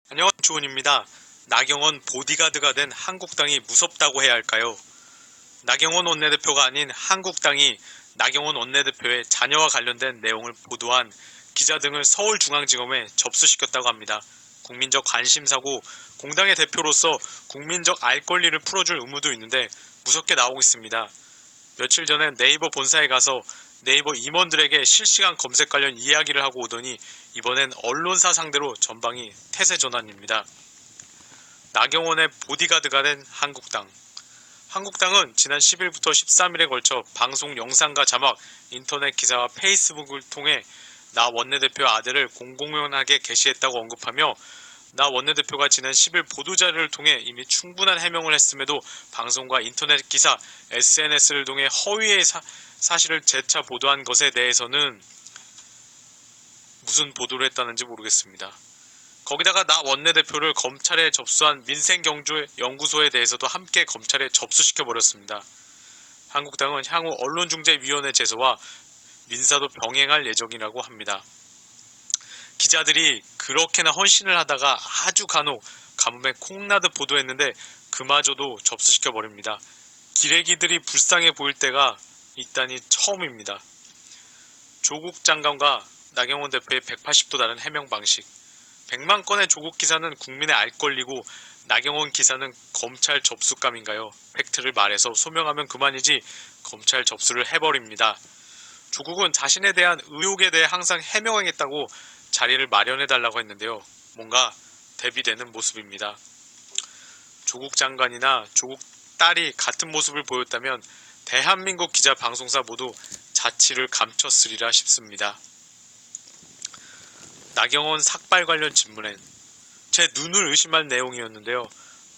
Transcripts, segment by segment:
안녕하세요. 주원입니다. 나경원 보디가드가 된 한국당이 무섭다고 해야 할까요? 나경원 원내대표가 아닌 한국당이 나경원 원내대표의 자녀와 관련된 내용을 보도한 기자 등을 서울중앙지검에 접수시켰다고 합니다. 국민적 관심사고 공당의 대표로서 국민적 알 권리를 풀어줄 의무도 있는데 무섭게 나오고 있습니다. 며칠 전에 네이버 본사에 가서 네이버 임원들에게 실시간 검색 관련 이야기를 하고 오더니 이번엔 언론사 상대로 전방이 태세전환입니다. 나경원의 보디가드가 된 한국당. 한국당은 지난 10일부터 13일에 걸쳐 방송 영상과 자막, 인터넷 기사와 페이스북을 통해 나 원내대표 아들을 공공연하게 게시했다고 언급하며 나 원내대표가 지난 10일 보도자료를 통해 이미 충분한 해명을 했음에도 방송과 인터넷 기사, SNS를 통해 허위의 사실을 재차 보도한 것에 대해서는 무슨 보도를 했다는지 모르겠습니다. 거기다가 나 원내대표를 검찰에 접수한 민생경제연구소에 대해서도 함께 검찰에 접수시켜버렸습니다. 한국당은 향후 언론중재위원회 제소와 민사도 병행할 예정이라고 합니다. 기자들이 그렇게나 헌신을 하다가 아주 간혹 가뭄에 콩나듯 보도했는데 그마저도 접수시켜버립니다. 기레기들이 불쌍해 보일 때가 있다니 처음입니다. 조국 장관과 나경원 대표의 180도 다른 해명 방식. 100만 건의 조국 기사는 국민의 알 권리고 나경원 기사는 검찰 접수감인가요? 팩트를 말해서 소명하면 그만이지 검찰 접수를 해버립니다. 조국은 자신에 대한 의혹에 대해 항상 해명하겠다고 자리를 마련해달라고 했는데요. 뭔가 대비되는 모습입니다. 조국 장관이나 조국 딸이 같은 모습을 보였다면 대한민국 기자 방송사 모두 자취를 감췄으리라 싶습니다. 나경원 삭발 관련 질문엔 제 눈을 의심할 내용이었는데요.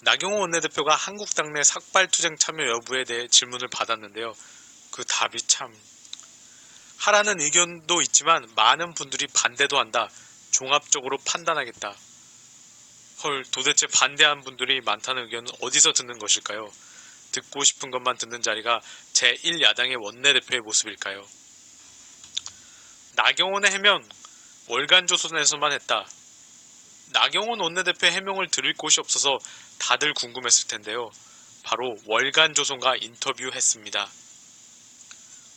나경원 원내대표가 한국당 내 삭발투쟁 참여 여부에 대해 질문을 받았는데요. 그 답이 참... 하라는 의견도 있지만 많은 분들이 반대도 한다. 종합적으로 판단하겠다. 헐, 도대체 반대한 분들이 많다는 의견은 어디서 듣는 것일까요? 듣고 싶은 것만 듣는 자리가 제1야당의 원내대표의 모습일까요? 나경원의 해명 월간조선에서만 했다. 나경원 원내대표의 해명을 들을 곳이 없어서 다들 궁금했을 텐데요. 바로 월간조선과 인터뷰했습니다.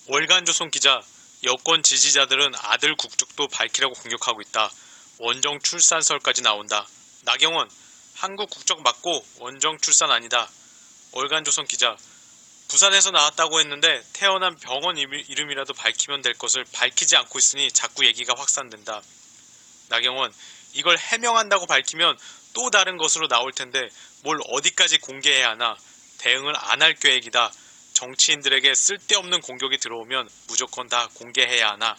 월간조선 기자, 여권 지지자들은 아들 국적도 밝히라고 공격하고 있다. 원정 출산설까지 나온다. 나경원, 한국 국적 맞고 원정 출산 아니다. 월간조선 기자, 부산에서 나왔다고 했는데 태어난 병원 이름이라도 밝히면 될 것을 밝히지 않고 있으니 자꾸 얘기가 확산된다. 나경원, 이걸 해명한다고 밝히면 또 다른 것으로 나올 텐데 뭘 어디까지 공개해야 하나. 대응을 안 할 계획이다. 정치인들에게 쓸데없는 공격이 들어오면 무조건 다 공개해야 하나.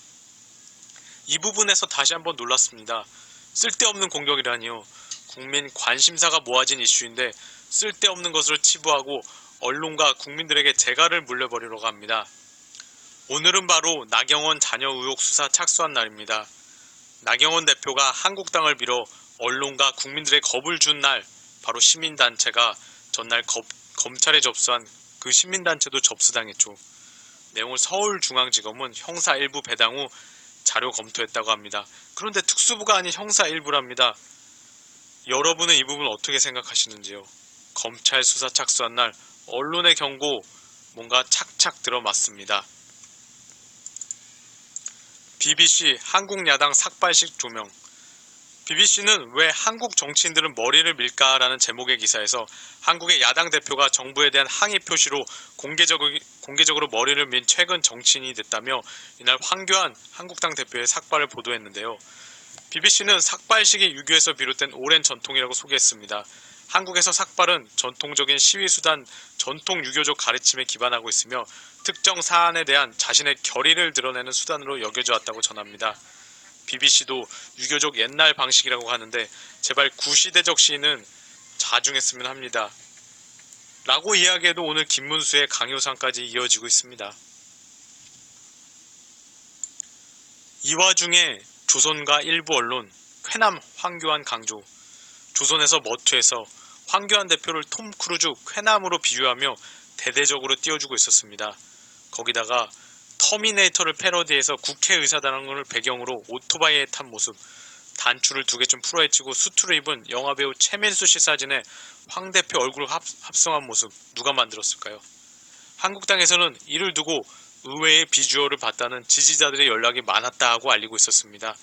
이 부분에서 다시 한번 놀랐습니다. 쓸데없는 공격이라니요. 국민 관심사가 모아진 이슈인데 쓸데없는 것으로 치부하고 언론과 국민들에게 재갈을 물려버리려고 합니다. 오늘은 바로 나경원 자녀 의혹 수사 착수한 날입니다. 나경원 대표가 한국당을 빌어 언론과 국민들의 겁을 준 날, 바로 시민단체가 전날 검찰에 접수한 그 시민단체도 접수당했죠. 내용을 서울중앙지검은 형사 일부 배당 후 자료 검토했다고 합니다. 그런데 특수부가 아닌 형사 일부랍니다. 여러분은 이 부분 어떻게 생각하시는지요? 검찰 수사 착수한 날 언론의 경고 뭔가 착착 들어맞습니다. BBC 한국 야당 삭발식 조명. BBC는 왜 한국 정치인들은 머리를 밀까라는 제목의 기사에서 한국의 야당 대표가 정부에 대한 항의 표시로 공개적으로 머리를 민 최근 정치인이 됐다며 이날 황교안 한국당 대표의 삭발을 보도했는데요. BBC는 삭발식이 유교에서 비롯된 오랜 전통이라고 소개했습니다. 한국에서 삭발은 전통적인 시위수단, 전통 유교적 가르침에 기반하고 있으며 특정 사안에 대한 자신의 결의를 드러내는 수단으로 여겨져 왔다고 전합니다. BBC도 유교적 옛날 방식이라고 하는데 제발 구시대적 시인은 자중했으면 합니다. 라고 이야기해도 오늘 김문수의 강요상까지 이어지고 있습니다. 이 와중에 조선과 일부 언론, 쾌남 황교안 강조. 조선에서 머투에서 황교안 대표를 톰 크루즈 쾌남으로 비유하며 대대적으로 띄워주고 있었습니다. 거기다가 터미네이터를 패러디해서 국회의사당을 배경으로 오토바이에 탄 모습, 단추를 2개쯤 풀어헤치고 수트를 입은 영화배우 최민수 씨 사진에 황 대표 얼굴을 합성한 모습 누가 만들었을까요? 한국당에서는 이를 두고 의외의 비주얼을 봤다는 지지자들의 연락이 많았다고 알리고 있었습니다.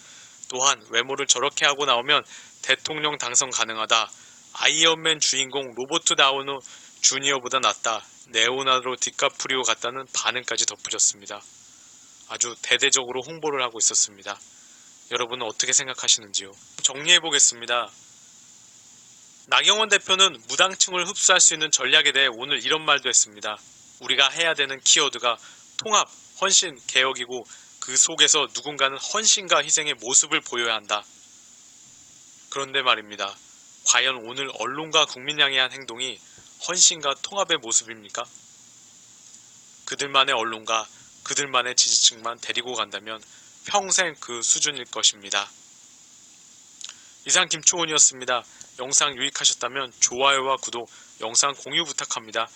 또한 외모를 저렇게 하고 나오면 대통령 당선 가능하다. 아이언맨 주인공 로버트 다우니 주니어보다 낫다. 레오나르도 디카프리오 같다는 반응까지 덧붙였습니다. 아주 대대적으로 홍보를 하고 있었습니다. 여러분은 어떻게 생각하시는지요? 정리해보겠습니다. 나경원 대표는 무당층을 흡수할 수 있는 전략에 대해 오늘 이런 말도 했습니다. 우리가 해야 되는 키워드가 통합, 헌신, 개혁이고 그 속에서 누군가는 헌신과 희생의 모습을 보여야 한다. 그런데 말입니다. 과연 오늘 언론과 국민 향해 한 행동이 헌신과 통합의 모습입니까? 그들만의 언론과 그들만의 지지층만 데리고 간다면 평생 그 수준일 것입니다. 이상 김초훈이었습니다. 영상 유익하셨다면 좋아요와 구독, 영상 공유 부탁합니다.